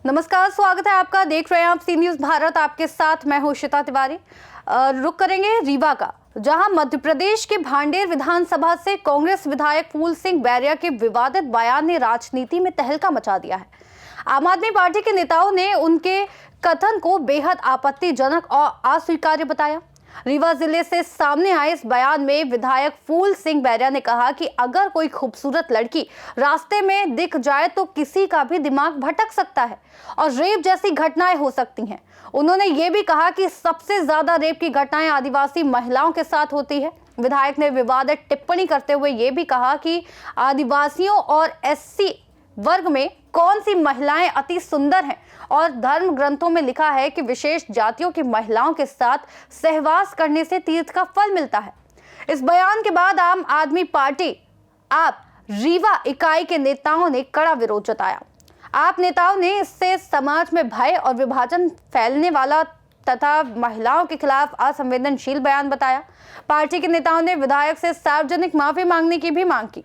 नमस्कार, स्वागत है आपका। देख रहे हैं आप सी न्यूज भारत, आपके साथ मैं हूं श्वेता तिवारी। रुक करेंगे रीवा का, जहां मध्य प्रदेश के भांडेर विधानसभा से कांग्रेस विधायक फूल सिंह बैरिया के विवादित बयान ने राजनीति में तहलका मचा दिया है। आम आदमी पार्टी के नेताओं ने उनके कथन को बेहद आपत्तिजनक और अस्वीकार्य बताया। रीवा जिले से सामने आए इस बयान में विधायक फूल सिंह बैरिया ने कहा कि अगर कोई खूबसूरत लड़की रास्ते में दिख जाए तो किसी का भी दिमाग भटक सकता है और रेप जैसी घटनाएं हो सकती हैं। उन्होंने ये भी कहा कि सबसे ज्यादा रेप की घटनाएं आदिवासी महिलाओं के साथ होती है। विधायक ने विवादित टिप्पणी करते हुए ये भी कहा कि आदिवासियों और एससी वर्ग में कौन सी महिलाएं अति सुंदर हैं और धर्म ग्रंथों में लिखा है कि विशेष जातियों की महिलाओं के साथ सहवास करने से तीर्थ का फल मिलता है। इस बयान के बाद आम आदमी पार्टी आप रीवा इकाई के नेताओं ने कड़ा विरोध जताया। आप नेताओं ने इससे समाज में भय और विभाजन फैलने वाला तथा महिलाओं के खिलाफ असंवेदनशील बयान बताया। पार्टी के नेताओं ने विधायक से सार्वजनिक माफी मांगने की भी मांग की।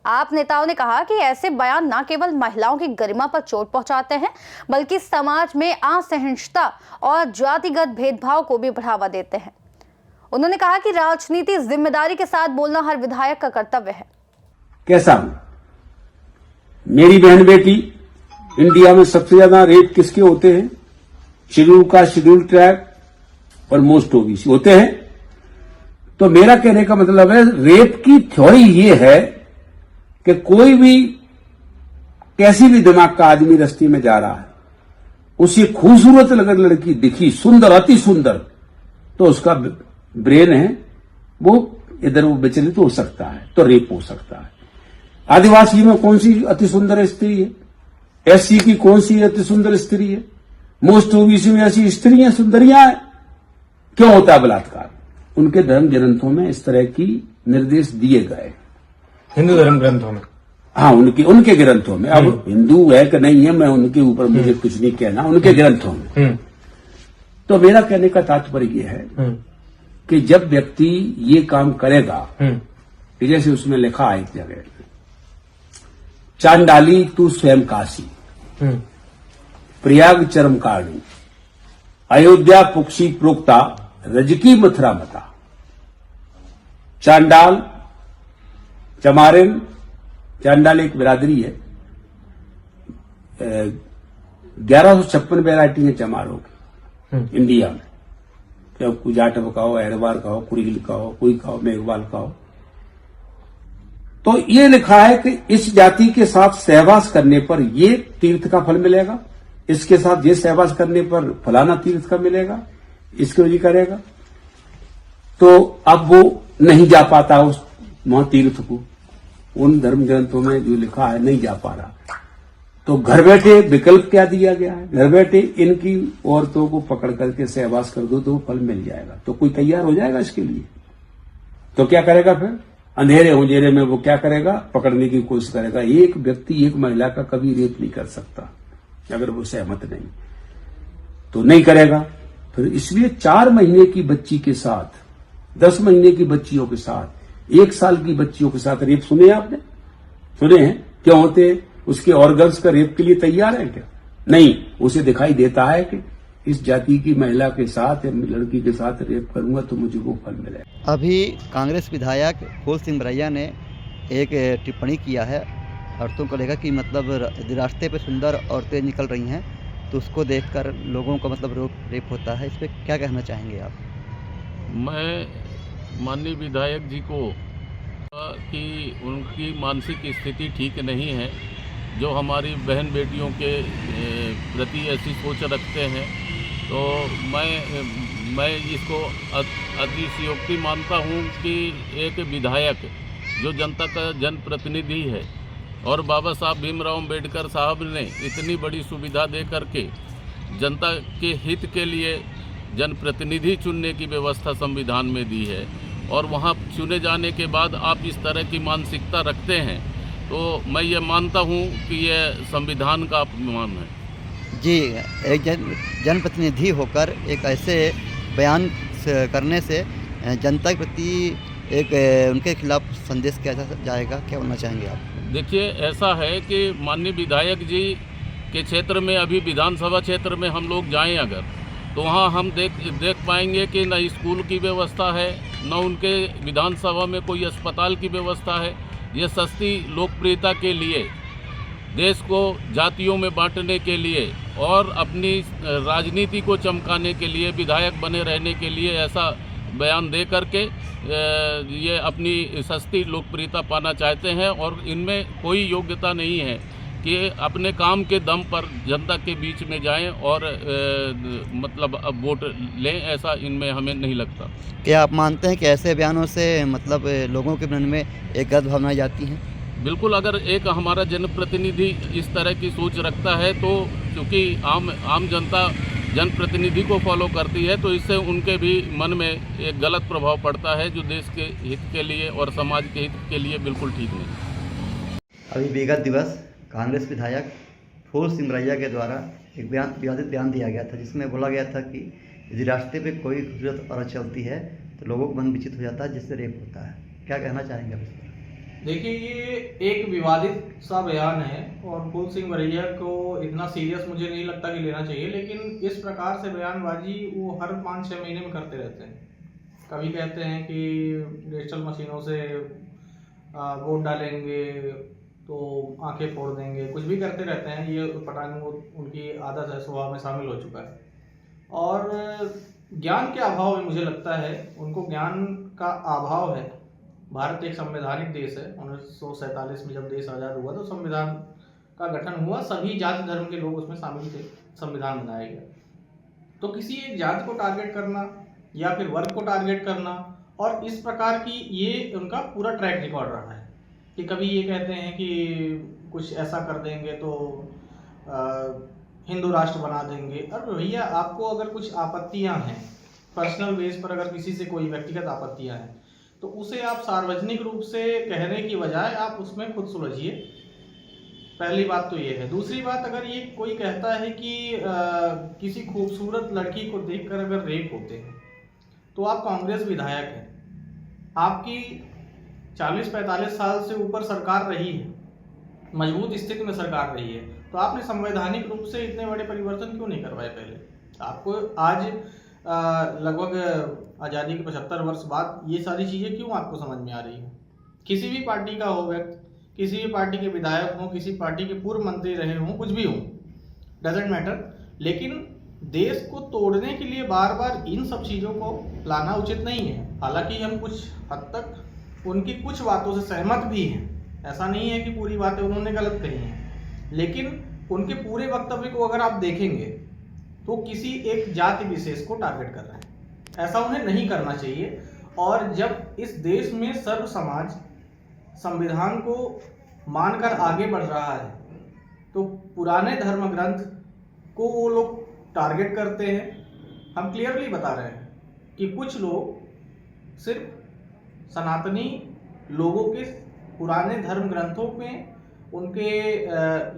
आप नेताओं ने कहा कि ऐसे बयान न केवल महिलाओं की गरिमा पर चोट पहुंचाते हैं, बल्कि समाज में असहिष्णुता और जातिगत भेदभाव को भी बढ़ावा देते हैं। उन्होंने कहा कि राजनीति जिम्मेदारी के साथ बोलना हर विधायक का कर्तव्य है। कैसा हूं? मेरी बहन बेटी, इंडिया में सबसे ज्यादा रेप किसके होते हैं? शेड्यूल कास्ट, शेड्यूल ट्राइब और मोस्ट ओबीसी होते हैं। तो मेरा कहने का मतलब है, रेप की थ्योरी ये है कि कोई भी कैसी भी दिमाग का आदमी रास्ते में जा रहा है, उसे खूबसूरत अगर लड़की दिखी, सुंदर, अति सुंदर, तो उसका ब्रेन है वो इधर वो विचलित हो सकता है, तो रेप हो सकता है। आदिवासी में कौन सी अति सुंदर स्त्री है? एससी की कौन सी अति सुंदर स्त्री है? मोस्ट ओबीसी में ऐसी स्त्रियां सुंदरियां हैं। क्यों होता है बलात्कार? उनके धर्म ग्रंथों में इस तरह की निर्देश दिए गए, हिंदू धर्म ग्रंथों में। हाँ, उनके ग्रंथों में। अब हिंदू है कि नहीं है, मैं उनके ऊपर मुझे कुछ नहीं कहना, उनके ग्रंथों में। तो मेरा कहने का तात्पर्य यह है कि जब व्यक्ति ये काम करेगा, कि जैसे उसमें लिखा है एक जगह, चांडाली तू स्वयं काशी, प्रयाग चरम कारणु, अयोध्या पुक्षी प्रोक्ता, रजकी मथुरा मता। चांडाल, चमारिन, चांडाल एक बिरादरी है। 1156 वैरायटी है चमारों की इंडिया में। चाहे कोई जाटव का हो, अहरवार का हो, कुरील का हो, कोई का हो, मेघवाल का हो। तो ये लिखा है कि इस जाति के साथ सहवास करने पर ये तीर्थ का फल मिलेगा, इसके साथ ये सहवास करने पर फलाना तीर्थ का मिलेगा, इसको ये करेगा। तो अब वो नहीं जा पाता उस वहां तीर्थ को, उन धर्म ग्रंथों में जो लिखा है नहीं जा पा रहा। तो घर बैठे विकल्प क्या दिया गया है? घर बैठे इनकी औरतों को पकड़ करके सहवास कर दो तो फल मिल जाएगा। तो कोई तैयार हो जाएगा इसके लिए? तो क्या करेगा फिर? अंधेरे उंधेरे में वो क्या करेगा? पकड़ने की कोशिश करेगा। एक व्यक्ति एक महिला का कभी रेप नहीं कर सकता अगर वो सहमत नहीं, तो नहीं करेगा। फिर इसलिए 4 महीने की बच्ची के साथ, 10 महीने की बच्चियों के साथ, 1 साल की बच्चियों के साथ रेप सुने आपने? सुने हैं? क्यों होते हैं? उसके ऑर्गन्स का रेप के लिए तैयार है क्या? नहीं, उसे दिखाई देता है कि इस जाति की महिला के साथ या लड़की के साथ रेप करूंगा तो मुझे वो फल मिलेगा। अभी कांग्रेस विधायक फूल सिंह बैरिया ने एक टिप्पणी किया है औरतों को लेकर कि मतलब रास्ते पे सुंदर औरतें निकल रही हैं तो उसको देखकर लोगों का मतलब रेप होता है। इस पर क्या कहना चाहेंगे आप? मैं माननीय विधायक जी को कि उनकी मानसिक स्थिति ठीक नहीं है, जो हमारी बहन बेटियों के प्रति ऐसी सोच रखते हैं। तो मैं इसको अतिशयोक्ति मानता हूँ कि एक विधायक जो जनता का जनप्रतिनिधि है और बाबा साहब भीमराव अम्बेडकर साहब ने इतनी बड़ी सुविधा दे करके जनता के हित के लिए जनप्रतिनिधि चुनने की व्यवस्था संविधान में दी है, और वहाँ चुने जाने के बाद आप इस तरह की मानसिकता रखते हैं, तो मैं ये मानता हूँ कि यह संविधान का अपमान है। जी, एक जनप्रतिनिधि होकर एक ऐसे बयान करने से जनता के प्रति एक उनके खिलाफ संदेश किया जाएगा, क्या बोलना चाहेंगे आप? देखिए, ऐसा है कि माननीय विधायक जी के क्षेत्र में, अभी विधानसभा क्षेत्र में हम लोग जाएं अगर, तो वहाँ हम देख पाएंगे कि न स्कूल की व्यवस्था है, न उनके विधानसभा में कोई अस्पताल की व्यवस्था है। ये सस्ती लोकप्रियता के लिए, देश को जातियों में बांटने के लिए और अपनी राजनीति को चमकाने के लिए, विधायक बने रहने के लिए ऐसा बयान दे करके ये अपनी सस्ती लोकप्रियता पाना चाहते हैं, और इनमें कोई योग्यता नहीं है कि अपने काम के दम पर जनता के बीच में जाएं और मतलब अब वोट लें, ऐसा इनमें हमें नहीं लगता। क्या आप मानते हैं कि ऐसे बयानों से मतलब लोगों के मन में एक गलत भावनाएं जाती हैं? बिल्कुल, अगर एक हमारा जनप्रतिनिधि इस तरह की सोच रखता है, तो क्योंकि आम जनता जनप्रतिनिधि को फॉलो करती है, तो इससे उनके भी मन में एक गलत प्रभाव पड़ता है, जो देश के हित के लिए और समाज के हित के लिए बिल्कुल ठीक नहीं। अभी विगत दिवस कांग्रेस विधायक फूल सिंह बरैया के द्वारा एक विवादित बयान दिया गया था, जिसमें बोला गया था कि यदि रास्ते पे कोई खूबसूरत औरत चलती है तो लोगों का मन विचित हो जाता है, जिससे रेप होता है। क्या कहना चाहेंगे आप इस पर? देखिए, ये एक विवादित सा बयान है और फूल सिंह बरैया को इतना सीरियस मुझे नहीं लगता कि लेना चाहिए, लेकिन इस प्रकार से बयानबाजी वो हर 5-6 महीने में करते रहते हैं। कभी कहते हैं कि डिजिटल मशीनों से वोट डालेंगे तो आंखें फोड़ देंगे, कुछ भी करते रहते हैं। ये पटांग उनकी आदत है, स्वभाव में शामिल हो चुका है। और ज्ञान के अभाव में मुझे लगता है, उनको ज्ञान का अभाव है। भारत एक संवैधानिक देश है। 1947 में जब देश आज़ाद हुआ तो संविधान का गठन हुआ, सभी जाति धर्म के लोग उसमें शामिल थे, संविधान बनाया गया। तो किसी एक जाति को टारगेट करना या फिर वर्ग को टारगेट करना, और इस प्रकार की ये उनका पूरा ट्रैक रिकॉर्ड रहा है कि कभी ये कहते हैं कि कुछ ऐसा कर देंगे तो हिंदू राष्ट्र बना देंगे। और भैया, आपको अगर कुछ आपत्तियां हैं पर्सनल बेस पर, अगर किसी से कोई व्यक्तिगत आपत्तियां हैं, तो उसे आप सार्वजनिक रूप से कहने की बजाय आप उसमें खुद सुलझिए। पहली बात तो ये है। दूसरी बात, अगर ये कोई कहता है कि किसी खूबसूरत लड़की को देखकर अगर रेप होते हैं, तो आप कांग्रेस विधायक हैं, आपकी 40-45 साल से ऊपर सरकार रही है, मजबूत स्थिति में सरकार रही है, तो आपने संवैधानिक रूप से इतने बड़े परिवर्तन क्यों नहीं करवाए पहले? आपको आज लगभग आज़ादी के 75 वर्ष बाद ये सारी चीज़ें क्यों आपको समझ में आ रही हैं? किसी भी पार्टी का हो व्यक्ति, किसी भी पार्टी के विधायक हों, किसी पार्टी के पूर्व मंत्री रहे हों, कुछ भी हों, डजेंट मैटर, लेकिन देश को तोड़ने के लिए बार बार इन सब चीज़ों को लाना उचित नहीं है। हालांकि हम कुछ हद तक उनकी कुछ बातों से सहमत भी हैं, ऐसा नहीं है कि पूरी बातें उन्होंने गलत कही हैं, लेकिन उनके पूरे वक्तव्य को अगर आप देखेंगे तो किसी एक जाति विशेष को टारगेट कर रहे हैं। ऐसा उन्हें नहीं करना चाहिए। और जब इस देश में सर्व समाज संविधान को मानकर आगे बढ़ रहा है, तो पुराने धर्म ग्रंथ को वो लोग टारगेट करते हैं। हम क्लियरली बता रहे हैं कि कुछ लोग सिर्फ सनातनी लोगों के पुराने धर्म ग्रंथों में उनके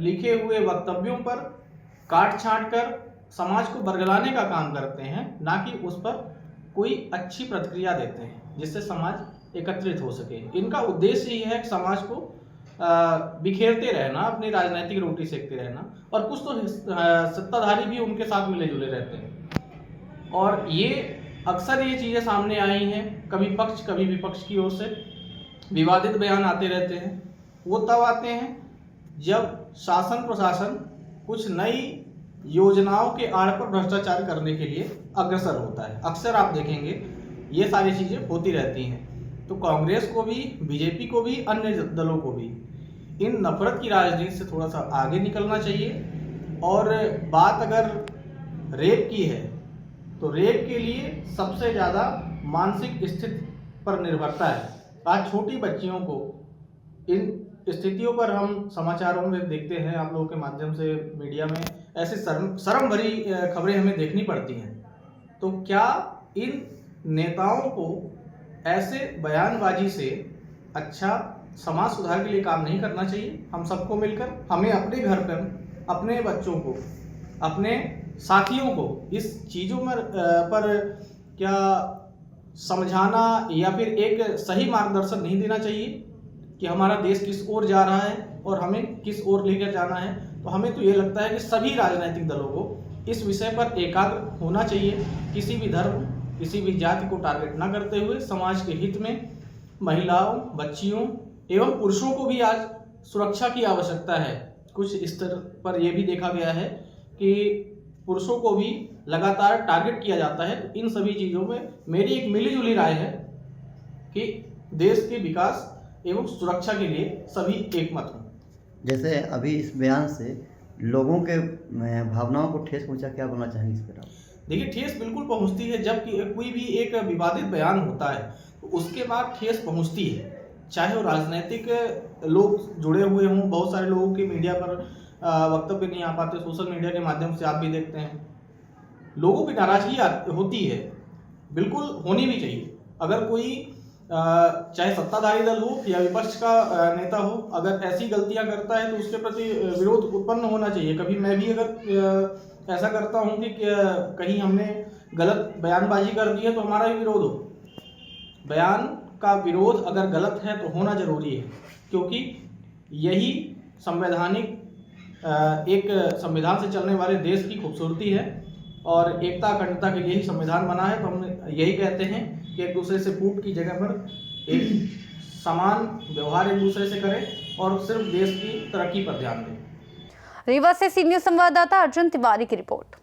लिखे हुए वक्तव्यों पर काट छांट कर समाज को बरगलाने का काम करते हैं, ना कि उस पर कोई अच्छी प्रतिक्रिया देते हैं जिससे समाज एकत्रित हो सके। इनका उद्देश्य ही है कि समाज को बिखेरते रहना, अपनी राजनीतिक रोटी सेकते रहना, और कुछ तो सत्ताधारी भी उनके साथ मिले जुले रहते हैं। और ये अक्सर ये चीज़ें सामने आई हैं, कभी पक्ष कभी विपक्ष की ओर से विवादित बयान आते रहते हैं। वो तब आते हैं जब शासन प्रशासन कुछ नई योजनाओं के आड़ पर भ्रष्टाचार करने के लिए अग्रसर होता है। अक्सर आप देखेंगे ये सारी चीज़ें होती रहती हैं। तो कांग्रेस को भी, बीजेपी को भी, अन्य दलों को भी इन नफरत की राजनीति से थोड़ा सा आगे निकलना चाहिए। और बात अगर रेप की है, तो रेप के लिए सबसे ज़्यादा मानसिक स्थिति पर निर्भरता है। आज छोटी बच्चियों को इन स्थितियों पर हम समाचारों में देखते हैं, आप लोगों के माध्यम से मीडिया में ऐसी शर्म भरी खबरें हमें देखनी पड़ती हैं। तो क्या इन नेताओं को ऐसे बयानबाजी से अच्छा समाज सुधार के लिए काम नहीं करना चाहिए? हम सबको मिलकर, हमें अपने घर पर, अपने बच्चों को, अपने साथियों को इस चीज़ों में पर क्या समझाना या फिर एक सही मार्गदर्शन नहीं देना चाहिए कि हमारा देश किस ओर जा रहा है और हमें किस ओर लेकर जाना है। तो हमें तो ये लगता है कि सभी राजनीतिक दलों को इस विषय पर एकाग्र होना चाहिए, किसी भी धर्म, किसी भी जाति को टारगेट ना करते हुए समाज के हित में महिलाओं, बच्चियों एवं पुरुषों को भी आज सुरक्षा की आवश्यकता है। कुछ स्तर पर यह भी देखा गया है कि पुरुषों को भी लगातार टारगेट किया जाता है। तो इन सभी चीज़ों में मेरी एक मिलीजुली राय है कि देश के विकास एवं सुरक्षा के लिए सभी एकमत हों। जैसे अभी इस बयान से लोगों के भावनाओं को ठेस पहुंचा, क्या बोलना चाहेंगे इस पर आप? देखिए, ठेस बिल्कुल पहुंचती है। जब कोई भी एक विवादित बयान होता है तो उसके बाद ठेस पहुंचती है, चाहे वो राजनीतिक लोग जुड़े हुए हों। बहुत सारे लोगों के मीडिया पर वक्तव्य नहीं आ पाते, सोशल मीडिया के माध्यम से आप भी देखते हैं, लोगों की नाराजगी होती है, बिल्कुल होनी भी चाहिए। अगर कोई चाहे सत्ताधारी दल हो या विपक्ष का नेता हो, अगर ऐसी गलतियां करता है तो उसके प्रति विरोध उत्पन्न होना चाहिए। कभी मैं भी अगर ऐसा करता हूं कि कहीं हमने गलत बयानबाजी कर दी है तो हमारा भी विरोध हो। बयान का विरोध अगर गलत है तो होना जरूरी है, क्योंकि यही संवैधानिक एक संविधान से चलने वाले देश की खूबसूरती है और एकता अखंडता के लिए ही संविधान बना है। तो हम यही कहते हैं कि एक दूसरे से फूट की जगह पर एक समान व्यवहार एक दूसरे से करें और सिर्फ देश की तरक्की पर ध्यान दें। रीवा से सी न्यूज़ संवाददाता अर्जुन तिवारी की रिपोर्ट।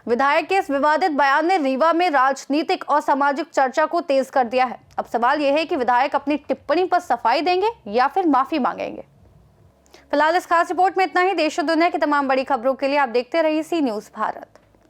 विधायक के इस विवादित बयान ने रीवा में राजनीतिक और सामाजिक चर्चा को तेज कर दिया है। अब सवाल यह है कि विधायक अपनी टिप्पणी पर सफाई देंगे या फिर माफी मांगेंगे। फिलहाल इस खास रिपोर्ट में इतना ही। देश और दुनिया की तमाम बड़ी खबरों के लिए आप देखते रहिए सी न्यूज़ भारत।